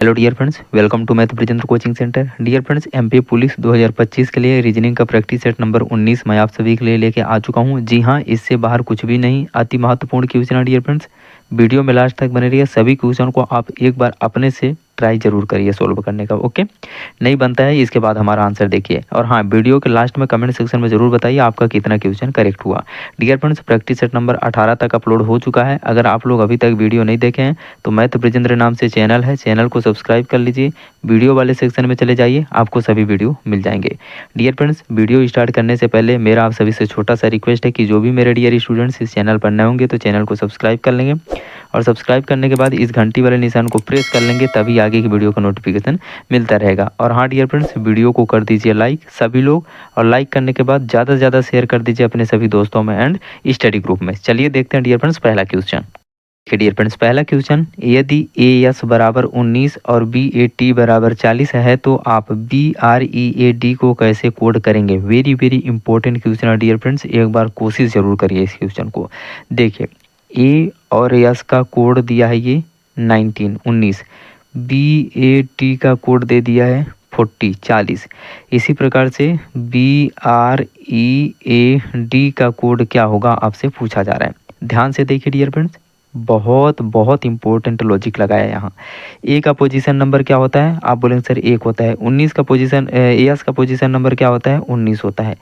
Hello dear friends, welcome to math Brijendra coaching centre. Dear friends, MP police 2025 के लिए reasoning का practice set number 19 मैं आप सभी के लिए लेके आ चुका हूं। जी हां, इससे बाहर कुछ भी नहीं। अति महत्वपूर्ण क्वेश्चन है डियर फ्रेंड्स, वीडियो में लास्ट तक बने रहिए। सभी क्वेश्चन को आप एक बार अपने से ट्राई जरूर करिए सोल्व करने का। ओके, नहीं बनता है इसके बाद हमारा आंसर देखिए। और हाँ, वीडियो के लास्ट में कमेंट सेक्शन में जरूर बताइए आपका कितना क्वेश्चन करेक्ट हुआ। Dear friends, practice set number 18 तक अपलोड हो चुका है। अगर आप लोग अभी तक वीडियो नहीं देखे हैं तो मैथ ब्रिजेंद्र नाम से चैनल है, चैनल को सब्सक्राइब कर लीजिए। वीडियो वाले सेक्शन में चले जाइए, आपको सभी वीडियो मिल जाएंगे। डियर फ्रेंड्स, वीडियो स्टार्ट करने से पहले मेरा आप सभी से छोटा सा रिक्वेस्ट है कि जो भी मेरे डियर स्टूडेंट्स इस चैनल पर नए होंगे तो चैनल को सब्सक्राइब कर लेंगे, और सब्सक्राइब करने के बाद इस घंटी वाले निशान को प्रेस कर लेंगे, तभी आगे की वीडियो का नोटिफिकेशन मिलता रहेगा। और हाँ डियर फ्रेंड्स, वीडियो को कर दीजिए लाइक सभी लोग, और लाइक करने के बाद ज़्यादा से ज़्यादा शेयर कर दीजिए अपने सभी दोस्तों में एंड स्टडी ग्रुप में। चलिए देखते हैं डियर फ्रेंड्स पहला क्वेश्चन। डियर फ्रेंड्स, पहला क्वेश्चन, यदि ए एस बराबर 19 और बी ए टी बराबर 40 है तो आप B R E A D को कैसे कोड करेंगे। वेरी वेरी इंपॉर्टेंट क्वेश्चन है डियर फ्रेंड्स, एक बार कोशिश जरूर करिए इस क्वेश्चन को। देखिए, ए और एस का कोड दिया है ये 19, बी ए टी का कोड दे दिया है 40। इसी प्रकार से B R E A D का कोड क्या होगा आपसे पूछा जा रहा है। ध्यान से देखिए डियर फ्रेंड्स, बहुत बहुत इंपॉर्टेंट लॉजिक लगाया है यहाँ। ए का पोजीशन नंबर क्या होता है, आप बोलेंगे सर 1 होता है। 19 का पोजीशन, एस का पोजीशन नंबर क्या होता है, 19 होता है।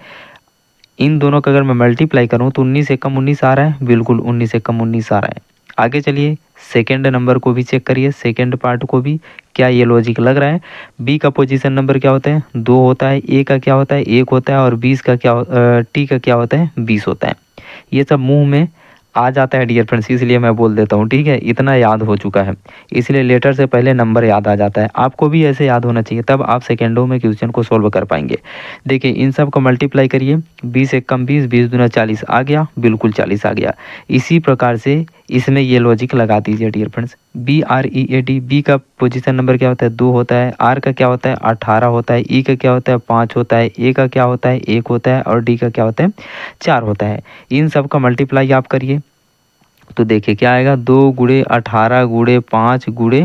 इन दोनों का अगर मैं मल्टीप्लाई करूँ तो 19 एकम 19 आ रहा है, बिल्कुल 19 एकम 19 आ रहा है। आगे चलिए, सेकेंड नंबर को भी चेक करिए, सेकेंड पार्ट को भी, क्या ये लॉजिक लग रहा है। बी का पोजीशन नंबर क्या होता है, 2 होता है। ए का क्या होता है, 1 होता है। और 20 का क्या, टी का क्या होता है, 20 होता है। ये सब मुंह में आ जाता है डियर फ्रेंड्स, इसलिए मैं बोल देता हूँ, ठीक है। इतना याद हो चुका है, इसलिए लेटर से पहले नंबर याद आ जाता है। आपको भी ऐसे याद होना चाहिए, तब आप सेकेंडों में क्वेश्चन को सोल्व कर पाएंगे। देखिए, इन सब को मल्टीप्लाई करिए, 20 एकम 20, 20 दूना 40 आ गया, बिल्कुल 40 आ गया। इसी प्रकार से इसमें ये लॉजिक लगा दीजिए dear friends. B R E A D, B का पोजीशन नंबर क्या होता है, 2 होता है। आर का क्या होता है, 18 होता है। ई का क्या होता है, 5 होता है। ए का क्या होता है, 1 होता है। और डी का क्या होता है, 4 होता है। इन सब का मल्टीप्लाई आप करिए तो देखिए क्या आएगा, 2 गुणे 18 गुणे 5 गुणे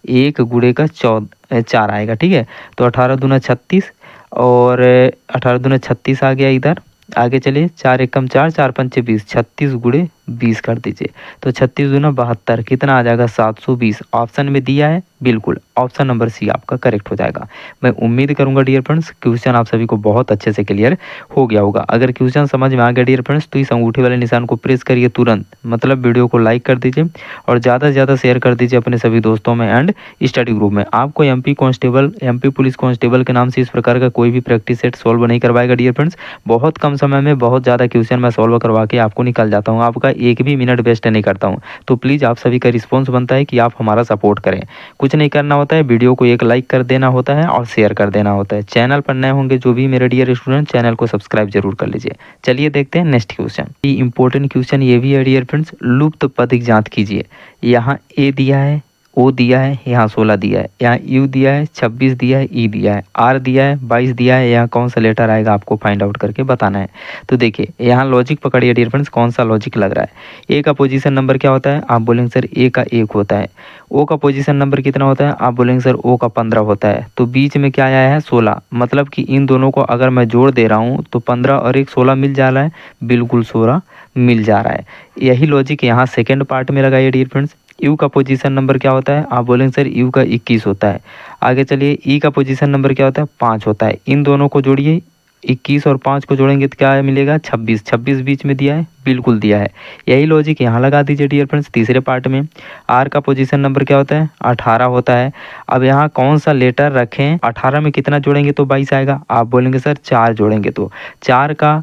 1 गुणे का 4 आएगा, ठीक है। तो 18 दूना 36, और 18 दूना 36 आ गया इधर। आगे चलिए, 4 एकम 4, 4 पंचे 20, 36 गुणे 20 कर दीजिए। तो 36 दूना 72, कितना आ जाएगा, 720। ऑप्शन में दिया है, बिल्कुल ऑप्शन नंबर सी आपका करेक्ट हो जाएगा। मैं उम्मीद करूंगा डियर फ्रेंड्स क्वेश्चन आप सभी को बहुत अच्छे से क्लियर हो गया होगा। अगर क्वेश्चन समझ में आ गया डियर फ्रेंड्स तो इस अंगूठे वाले निशान को प्रेस करिए तुरंत, मतलब वीडियो को लाइक कर दीजिए, और ज़्यादा से ज़्यादा शेयर कर दीजिए अपने सभी दोस्तों में एंड स्टडी ग्रुप में। आपको MP constable, MP police constable के नाम से इस प्रकार का कोई भी प्रैक्टिस सेट सॉल्व नहीं करवाएगा डियर फ्रेंड्स। बहुत कम समय में बहुत ज़्यादा क्वेश्चन मैं सॉल्व करवा के आपको निकल जाता हूँ, आपका एक भी मिनट वेस्ट नहीं करता हूँ। तो प्लीज़ आप सभी का रिस्पॉन्स बनता है कि आप हमारा सपोर्ट करें। कुछ नहीं करना होता है, वीडियो को एक लाइक कर देना होता है और शेयर कर देना होता है। चैनल पर नए होंगे जो भी मेरे डियर स्टूडेंट, चैनल को सब्सक्राइब जरूर कर लीजिए। चलिए देखते हैं नेक्स्ट क्वेश्चन। ये इंपॉर्टेंट क्वेश्चन ये भी है डियर फ्रेंड्स, लुप्त पद की जांच कीजिए। यहाँ ए दिया है, ओ दिया है, यहाँ 16 दिया है, यहाँ यू दिया है, 26 दिया है, ई दिया है, आर दिया है, 22 दिया है। यहाँ कौन सा लेटर आएगा आपको फाइंड आउट करके बताना है। तो देखिए यहाँ लॉजिक पकड़िए डियर फ्रेंड्स, कौन सा लॉजिक लग रहा है। ए का पोजीशन नंबर क्या होता है, आप बोलेंगे सर ए का 1 होता है। ओ का पोजीशन नंबर कितना होता है, आप बोलेंगे सर ओ का 15 होता है। तो बीच में क्या आया है, 16, मतलब कि इन दोनों को अगर मैं जोड़ दे रहा हूँ तो 15 और 1 16 मिल जा रहा है, बिल्कुल 16 मिल जा रहा है। यही लॉजिक यहाँ सेकेंड पार्ट में लगाइए डियर फ्रेंड्स। यू का पोजीशन नंबर क्या होता है, आप बोलेंगे सर यू का 21 होता है। आगे चलिए, ई का पोजीशन नंबर क्या होता है, 5 होता है। इन दोनों को जोड़िए, 21 और 5 को जोड़ेंगे तो क्या मिलेगा, 26। 26 बीच में दिया है, बिल्कुल दिया है। यही लॉजिक यहाँ लगा दीजिए डियर फ्रेंड्स तीसरे पार्ट में। आर का पोजीशन नंबर क्या होता है, 18 होता है। अब यहाँ कौन सा लेटर रखें, 18 में कितना जोड़ेंगे तो 22 आएगा, आप बोलेंगे सर 4 जोड़ेंगे तो 4 का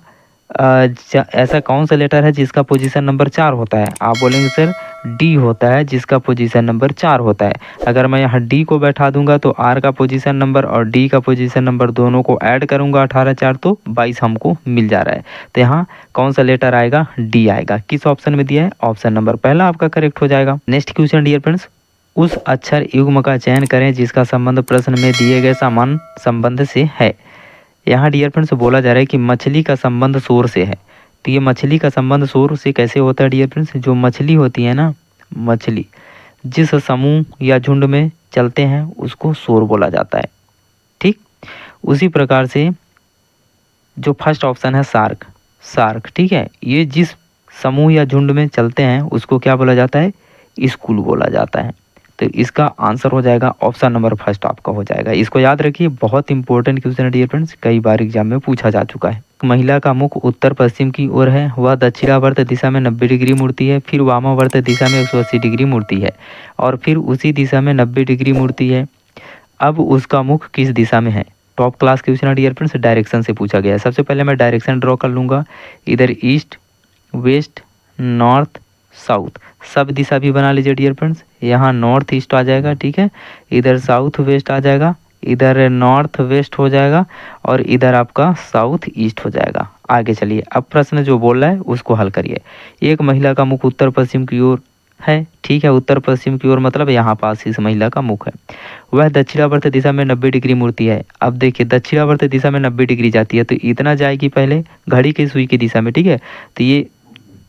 ऐसा कौन सा लेटर है जिसका पोजीशन नंबर 4 होता है, आप बोलेंगे सर डी होता है जिसका पोजीशन नंबर 4 होता है। अगर मैं यहाँ डी को बैठा दूंगा तो आर का पोजीशन नंबर और डी का पोजीशन नंबर दोनों को ऐड करूंगा, 18 4 तो 22 हमको मिल जा रहा है। तो यहाँ कौन सा लेटर आएगा, डी आएगा। किस ऑप्शन में दिया है, ऑप्शन नंबर पहला आपका करेक्ट हो जाएगा। नेक्स्ट क्वेश्चन डियर फ्रेंड्स, उस अक्षर युग्म का चयन करें जिसका संबंध प्रश्न में दिए गए समान संबंध से है। यहाँ डियर फ्रेंड्स बोला जा रहा है कि मछली का संबंध शोर से है। तो ये मछली का संबंध शोर से कैसे होता है डियर फ्रेंड्स, जो मछली होती है ना, मछली जिस समूह या झुंड में चलते हैं उसको शोर बोला जाता है। ठीक, उसी प्रकार से जो फर्स्ट ऑप्शन है शार्क, शार्क, ठीक है, ये जिस समूह या झुंड में चलते हैं उसको क्या बोला जाता है, स्कूल बोला जाता है। तो इसका आंसर हो जाएगा ऑप्शन नंबर फर्स्ट आपका हो जाएगा। इसको याद रखिए, बहुत इंपॉर्टेंट क्वेश्चन है डियर फ्रेंड्स, कई बार एग्जाम में पूछा जा चुका है। महिला का मुख उत्तर पश्चिम की ओर है, वह दक्षिणावर्त दिशा में 90 डिग्री मुड़ती है, फिर वामावर्त दिशा में 180 डिग्री मुड़ती है और फिर उसी दिशा में 90 डिग्री मुड़ती है। अब उसका मुख किस दिशा में है? टॉप क्लास क्वेश्चन है डियर फ्रेंड्स, डायरेक्शन से पूछा गया है। सबसे पहले मैं डायरेक्शन ड्रॉ कर लूँगा, इधर ईस्ट, वेस्ट, नॉर्थ, साउथ, सब दिशा भी बना लीजिए डियर फ्रेंड्स। यहाँ नॉर्थ ईस्ट आ जाएगा, ठीक है, इधर साउथ वेस्ट आ जाएगा, इधर नॉर्थ वेस्ट हो जाएगा और इधर आपका साउथ ईस्ट हो जाएगा। आगे चलिए, अब प्रश्न जो बोल रहा है उसको हल करिए। एक महिला का मुख उत्तर पश्चिम की ओर है, ठीक है, उत्तर पश्चिम की ओर मतलब यहाँ पास इस महिला का मुख है। वह दक्षिणावर्त दिशा में 90 डिग्री मुड़ती है। अब देखिए दक्षिणावर्त दिशा में 90 डिग्री जाती है तो इतना जाएगी पहले घड़ी की सुई की दिशा में, ठीक है, तो ये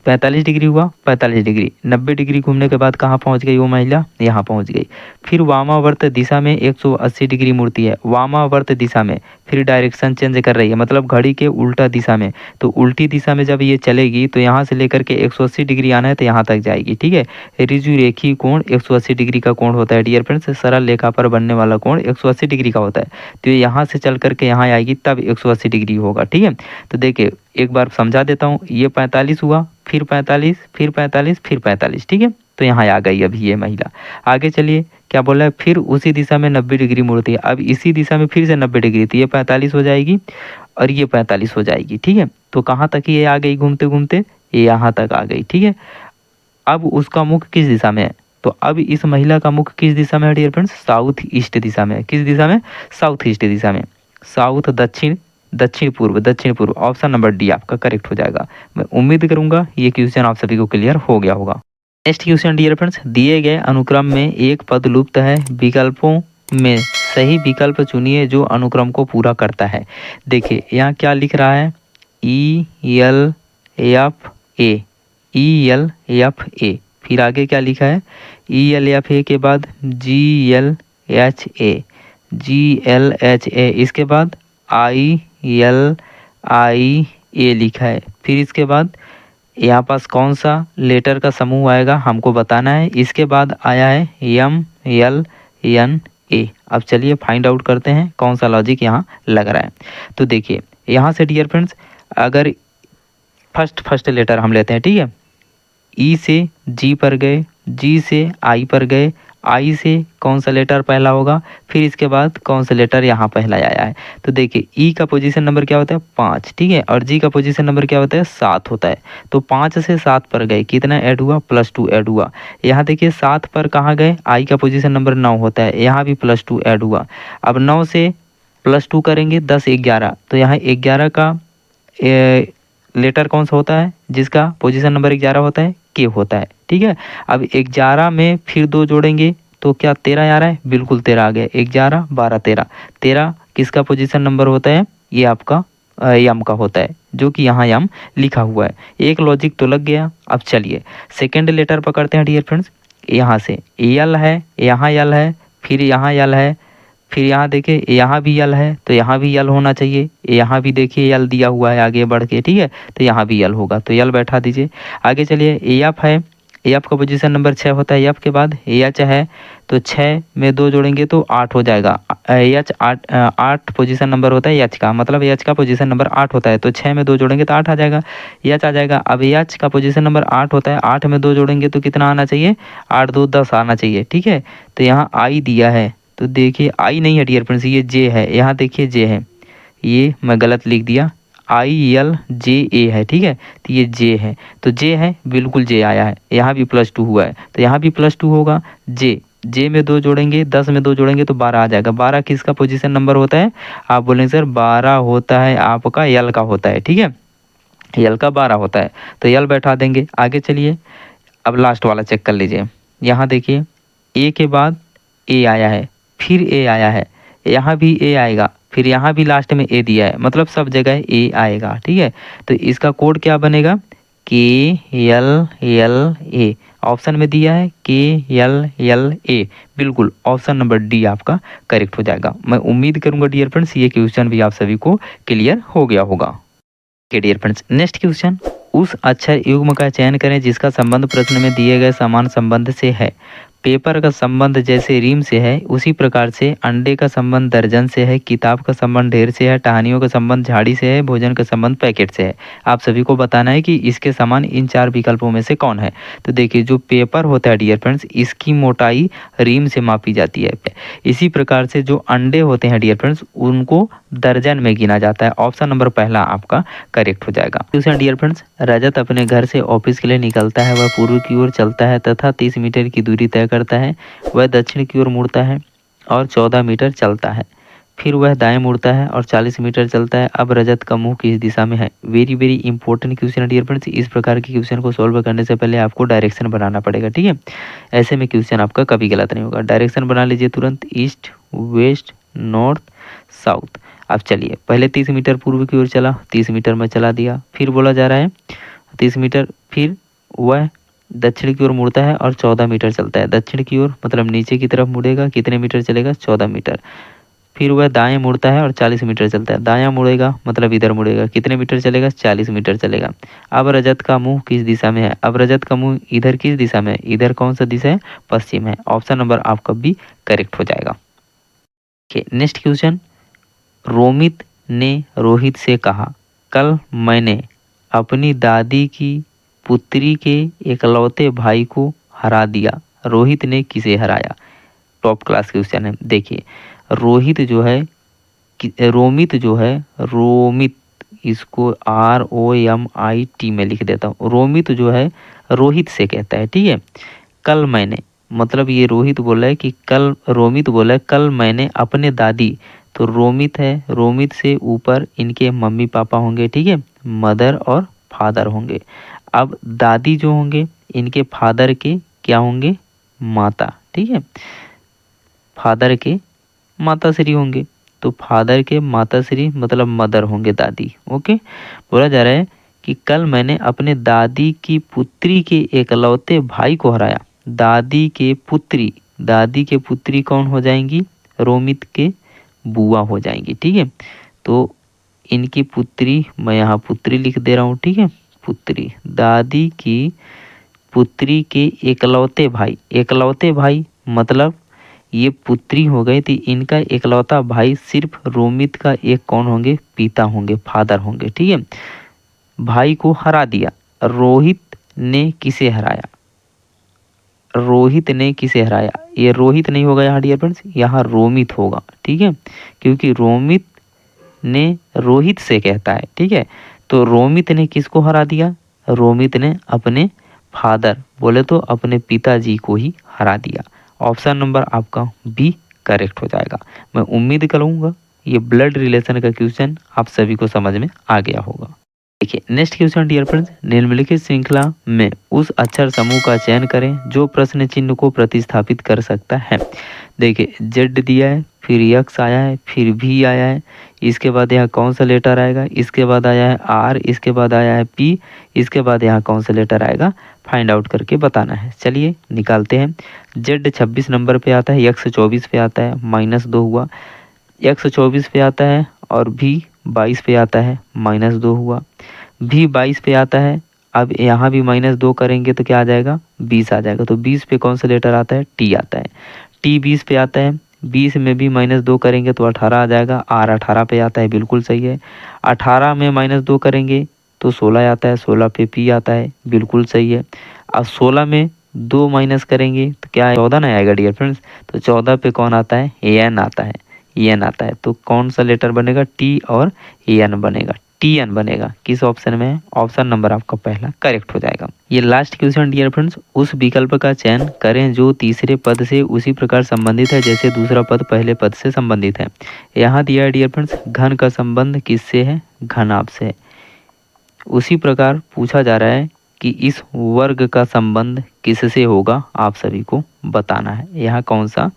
45 डिग्री हुआ, 45 डिग्री, 90 डिग्री घूमने के बाद कहाँ पहुँच गई वो महिला, यहाँ पहुँच गई। फिर वामावर्त दिशा में 180 डिग्री मुड़ती है, वामावर्त दिशा में, फिर डायरेक्शन चेंज कर रही है मतलब घड़ी के उल्टा दिशा में। तो उल्टी दिशा में जब ये चलेगी तो यहाँ से लेकर के 180 डिग्री आना है तो यहाँ तक जाएगी, ठीक है। ऋजु रेखी कोण 180 डिग्री का कोण होता है डियर फ्रेंड्स, सरल रेखा पर बनने वाला कोण 180 डिग्री का होता है। तो ये यहाँ से चल करके यहाँ आएगी तब 180 डिग्री होगा, ठीक है। तो देखिए एक बार समझा देता हूँ, ये 45 हुआ, फिर 45, फिर 45, फिर 45, ठीक है, तो यहाँ आ गई अभी ये महिला। आगे चलिए क्या बोला है, फिर उसी दिशा में 90 डिग्री मुड़ती है। अब इसी दिशा में फिर से 90 डिग्री, तो ये 45 हो जाएगी और ये 45 हो जाएगी, ठीक है। तो कहाँ तक ये आ गई घूमते घूमते, ये यहाँ तक आ गई, ठीक है। अब उसका मुख किस दिशा में है, तो अब इस महिला का मुख किस दिशा में है डियर फ्रेंड्स, साउथ ईस्ट दिशा में। किस दिशा में, साउथ ईस्ट दिशा में। साउथ दक्षिण, दक्षिण पूर्व, दक्षिण पूर्व, ऑप्शन नंबर डी आपका करेक्ट हो जाएगा। मैं उम्मीद करूंगा ये क्वेश्चन आप सभी को क्लियर हो गया होगा। नेक्स्ट क्वेश्चन डियर फ्रेंड्स, दिए गए अनुक्रम में एक पद लुप्त है, विकल्पों में सही विकल्प चुनिए जो अनुक्रम को पूरा करता है। देखिए यहाँ क्या लिख रहा है, ELFA, ELFA, फिर आगे क्या लिखा है, ELFA के बाद GLHA, GLHA, इसके बाद ILIA लिखा है। फिर इसके बाद यहाँ पास कौन सा लेटर का समूह आएगा हमको बताना है। इसके बाद आया है MLNA। अब चलिए फाइंड आउट करते हैं कौन सा लॉजिक यहाँ लग रहा है। तो देखिए यहाँ से डियर फ्रेंड्स, अगर फर्स्ट लेटर हम लेते हैं, ठीक है, E से G पर गए, G से I पर गए, I से कौन सा लेटर पहला होगा, फिर इसके बाद कौन सा लेटर यहाँ पहला आया है। तो देखिए E का पोजीशन नंबर क्या होता है, 5, ठीक है, और G का पोजीशन नंबर क्या होता है, 7 होता है। तो 5 से 7 पर गए, कितना ऐड हुआ, +2 ऐड हुआ। यहाँ देखिए 7 पर कहाँ गए, I का पोजीशन नंबर 9 होता है, यहाँ भी +2 ऐड हुआ। अब 9 से +2 करेंगे 10 11, तो यहाँ 11 का लेटर कौन सा होता है, जिसका पोजीशन नंबर 11 होता है, के होता है, ठीक है। अब 11 में फिर 2 जोड़ेंगे तो क्या 13 आ रहा है, बिल्कुल 13 आ गया, 11 12 13, 13 किसका पोजीशन नंबर होता है, ये आपका यम का होता है, जो कि यहाँ यम लिखा हुआ है। एक लॉजिक तो लग गया। अब चलिए सेकेंड लेटर पकड़ते हैं डियर फ्रेंड्स, यहाँ से यल है, यहाँ यल है, फिर यहाँ यल है, फिर यहाँ देखिए यहाँ भी यल है, तो यहाँ भी यल होना चाहिए, यहाँ भी देखिए यल दिया हुआ है आगे बढ़ के, ठीक है, तो यहाँ भी यल होगा, तो यल बैठा दीजिए। आगे चलिए एफ है, एफ का पोजीशन नंबर 6 होता है, एफ के बाद एच है, तो 6 में 2 जोड़ेंगे तो 8 हो जाएगा। एच 8 पोजीशन नंबर होता है एच का, मतलब एच का पोजीशन नंबर 8 होता है, तो 6 में 2 जोड़ेंगे तो 8 आ जाएगा, एच आ जाएगा। अब एच का पोजीशन नंबर 8 होता है, 8 में 2 जोड़ेंगे तो कितना आना चाहिए, 8 2 10 आना चाहिए, ठीक है। तो यहाँ आई दिया है, तो देखिए आई नहीं है डियर फ्रेंड्स, ये जे है, यहाँ देखिए जे है, ये मैं गलत लिख दिया, ILJA है, ठीक है, तो ये जे है, तो जे है, बिल्कुल जे आया है, यहाँ भी +2 हुआ है, तो यहाँ भी +2 होगा। जे में 2 जोड़ेंगे, 10 में 2 जोड़ेंगे तो 12 आ जाएगा। 12 किसका पोजीशन नंबर होता है, आप बोलेंगे सर 12 होता है आपका यल का होता है, ठीक है, यल का 12 होता है, तो यल बैठा देंगे। आगे चलिए अब लास्ट वाला चेक कर लीजिए, यहाँ देखिए ए के बाद ए आया है, फिर ए आया है, यहाँ भी ए आएगा, फिर यहाँ भी लास्ट में ए दिया है, मतलब सब जगह ए आएगा, ठीक है। तो इसका कोड क्या बनेगा, KLLA, ऑप्शन में दिया है KLLA, बिल्कुल ऑप्शन नंबर डी आपका करेक्ट हो जाएगा। मैं उम्मीद करूंगा डियर फ्रेंड्स ये क्वेश्चन भी आप सभी को क्लियर हो गया होगा। Okay dear friends, next question, उस अक्षर युग्म का चयन करें जिसका संबंध प्रश्न में दिए गए समान संबंध से है। पेपर का संबंध जैसे रीम से है उसी प्रकार से अंडे का संबंध दर्जन से है, किताब का संबंध ढेर से है, टहनियों का संबंध झाड़ी से है, भोजन का संबंध पैकेट से है। आप सभी को बताना है कि इसके समान इन चार विकल्पों में से कौन है। तो देखिए जो पेपर होता है डियर फ्रेंड्स इसकी मोटाई रीम से मापी जाती है। इसी प्रकार से जो अंडे होते हैं डियर फ्रेंड्स उनको दर्जन में गिना जाता है। ऑप्शन नंबर पहला आपका करेक्ट हो जाएगा। क्वेश्चन डियर फ्रेंड्स, रजत अपने घर से ऑफिस के लिए निकलता है, वह पूर्व की ओर चलता है तथा 30 मीटर की दूरी तय करता है। वह दक्षिण की ओर मुड़ता है और 14 मीटर चलता है। फिर वह दाएं मुड़ता है और 40 मीटर चलता है। अब रजत का मुंह किस दिशा में है। वेरी वेरी इंपॉर्टेंट क्वेश्चन है डियर फ्रेंड्स। इस प्रकार के क्वेश्चन को सॉल्व करने से पहले आपको डायरेक्शन बनाना पड़ेगा, ठीक है। ऐसे में क्वेश्चन आपका कभी गलत नहीं होगा। डायरेक्शन बना लीजिए तुरंत, ईस्ट, वेस्ट, नॉर्थ, साउथ। अब चलिए, पहले 30 मीटर पूर्व की ओर चला, 30 मीटर में चला दिया। फिर बोला जा रहा है 30 मीटर, फिर वह दक्षिण की ओर मुड़ता है और 14 मीटर चलता है। दक्षिण की ओर मतलब नीचे की तरफ मुड़ेगा, कितने मीटर चलेगा, 14 मीटर। फिर वह दाएं मुड़ता है और 40 मीटर चलता है। दायां मुड़ेगा मतलब इधर मुड़ेगा, कितने मीटर चलेगा, 40 मीटर चलेगा। अब रजत का मुंह किस दिशा में है। अब रजत का मुंह इधर किस दिशा में है, इधर कौन सा दिशा है, पश्चिम है। ऑप्शन नंबर आपका बी करेक्ट हो जाएगा। नेक्स्ट क्वेश्चन, रोमित ने रोहित से कहा, कल मैंने अपनी दादी की पुत्री के एकलौते भाई को हरा दिया। रोहित ने किसे हराया। टॉप क्लास क्वेश्चन है। देखिए रोहित जो है रोमित जो है, रोमित, इसको ROMIT में लिख देता हूँ। रोमित जो है रोहित से कहता है, ठीक है। कल मैंने मतलब ये रोहित बोला है कि कल, रोमित बोला है कल मैंने अपने दादी, तो रोमित है, रोमित से ऊपर इनके मम्मी पापा होंगे, ठीक है, मदर और फादर होंगे। अब दादी जो होंगे इनके फादर के क्या होंगे, माता, ठीक है, फादर के माता श्री होंगे। तो फादर के माता श्री मतलब मदर होंगे दादी। ओके, बोला जा रहा है कि कल मैंने अपने दादी की पुत्री के एकलौते भाई को हराया। दादी के पुत्री, दादी के पुत्री कौन हो जाएंगी, रोमित के बुआ हो जाएंगी, ठीक है। तो इनकी पुत्री, मैं यहाँ पुत्री लिख दे रहा हूँ, ठीक है, पुत्री, दादी की पुत्री के एकलौते भाई। एकलौते भाई मतलब ये पुत्री हो गई थी, इनका एकलौता भाई सिर्फ रोमित का एक कौन होंगे, पिता होंगे, फादर होंगे, ठीक है। भाई को हरा दिया। रोहित ने किसे हराया, रोहित ने किसे हराया। ये रोहित नहीं होगा यहाँ डियर फ्रेंड्स, यहाँ रोमित होगा, ठीक है, क्योंकि रोमित ने रोहित से कहता है, ठीक है। तो रोमित ने किसको हरा दिया, रोमित ने अपने फादर बोले तो अपने पिताजी को ही हरा दिया। ऑप्शन नंबर आपका बी करेक्ट हो जाएगा। मैं उम्मीद करूंगा ये ब्लड रिलेशन का क्वेश्चन आप सभी को समझ में आ गया होगा। देखिए नेक्स्ट क्वेश्चन डियर फ्रेंड्स, निम्नलिखित श्रृंखला में उस अक्षर समूह का चयन करें जो प्रश्न चिन्ह को प्रतिस्थापित कर सकता है। देखिए जेड दिया है, फिर यक्स आया है, फिर भी आया है, इसके बाद यहाँ कौन सा लेटर आएगा, इसके बाद आया है आर, इसके बाद आया है पी, इसके बाद यहाँ कौन सा लेटर आएगा, फाइंड आउट करके बताना है। चलिए निकालते हैं। जेड 26 नंबर पे आता है, यक्स 24 पे आता है, -2 हुआ। यक्स 24 पे आता है और भी 22 पे आता है, -2 हुआ। भी 22 पे आता है, अब यहाँ भी -2 करेंगे तो क्या आ जाएगा, 20 आ जाएगा। तो 20 पे कौन सा लेटर आता है, टी आता है। टी 20 पे आता है, 20 में भी -2 करेंगे तो 18 आ जाएगा। आर 18 पे आता है, बिल्कुल सही है। 18 में -2 करेंगे तो 16 आता है, 16 पे पी आता है, बिल्कुल सही है। अब 16 में 2 माइनस करेंगे तो क्या 14 ना आएगा डियर फ्रेंड्स। तो 14 पे कौन आता है, एन आता है, एन आता है। तो कौन सा लेटर बनेगा, टी और एन बनेगा, टी एन बनेगा। किस ऑप्शन में है, ऑप्शन नंबर आपका पहला करेक्ट हो जाएगा। ये लास्ट क्वेश्चन डियर फ्रेंड्स, उस विकल्प का चयन करें जो तीसरे पद से उसी प्रकार संबंधित है जैसे दूसरा पद पहले पद से संबंधित है। यहाँ दिया है डियर फ्रेंड्स, घन का संबंध किससे है, घनाभ से है। उसी प्रकार पूछा जा रहा है कि इस वर्ग का संबंध किससे होगा, आप सभी को बताना है। यहाँ कौन सा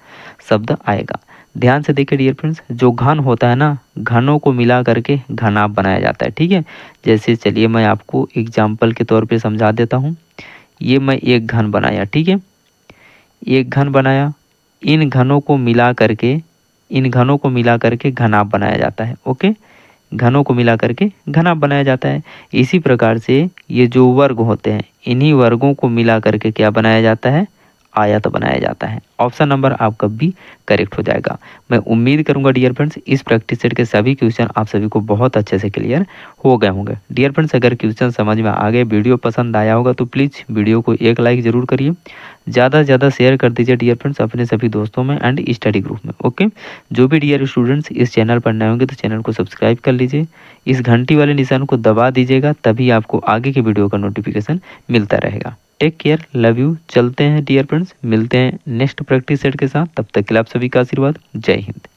शब्द आएगा, ध्यान से देखिए डियर फ्रेंड्स। जो घन होता है ना, घनों को मिला करके घनाभ बनाया जाता है, ठीक है। जैसे चलिए मैं आपको एग्जाम्पल के तौर पे समझा देता हूँ। ये मैं एक घन बनाया, ठीक है, एक घन बनाया। इन घनों को मिला करके घनाभ बनाया जाता है। ओके, घनों को मिला करके घनाभ बनाया जाता है। इसी प्रकार से ये जो वर्ग होते हैं, इन्हीं वर्गों को मिला करके क्या बनाया जाता है, आयत बनाया जाता है। ऑप्शन नंबर आपका बी करेक्ट हो जाएगा। मैं उम्मीद करूंगा डियर फ्रेंड्स इस प्रैक्टिस सेट के सभी क्वेश्चन आप सभी को बहुत अच्छे से क्लियर हो गए होंगे। डियर फ्रेंड्स अगर क्वेश्चन समझ में आ गए, वीडियो पसंद आया होगा तो प्लीज़ वीडियो को एक लाइक ज़रूर करिए, ज़्यादा से ज़्यादा शेयर कर दीजिए डियर फ्रेंड्स अपने सभी दोस्तों में एंड स्टडी ग्रुप में। ओके, जो भी डियर स्टूडेंट्स इस चैनल पर नए होंगे तो चैनल को सब्सक्राइब कर लीजिए, इस घंटी वाले निशान को दबा दीजिएगा, तभी आपको आगे की वीडियो का नोटिफिकेशन मिलता रहेगा। Take care, love you. चलते हैं डियर फ्रेंड्स, मिलते हैं नेक्स्ट प्रैक्टिस सेट के साथ, तब तक के लिए आप सभी का आशीर्वाद। जय हिंद।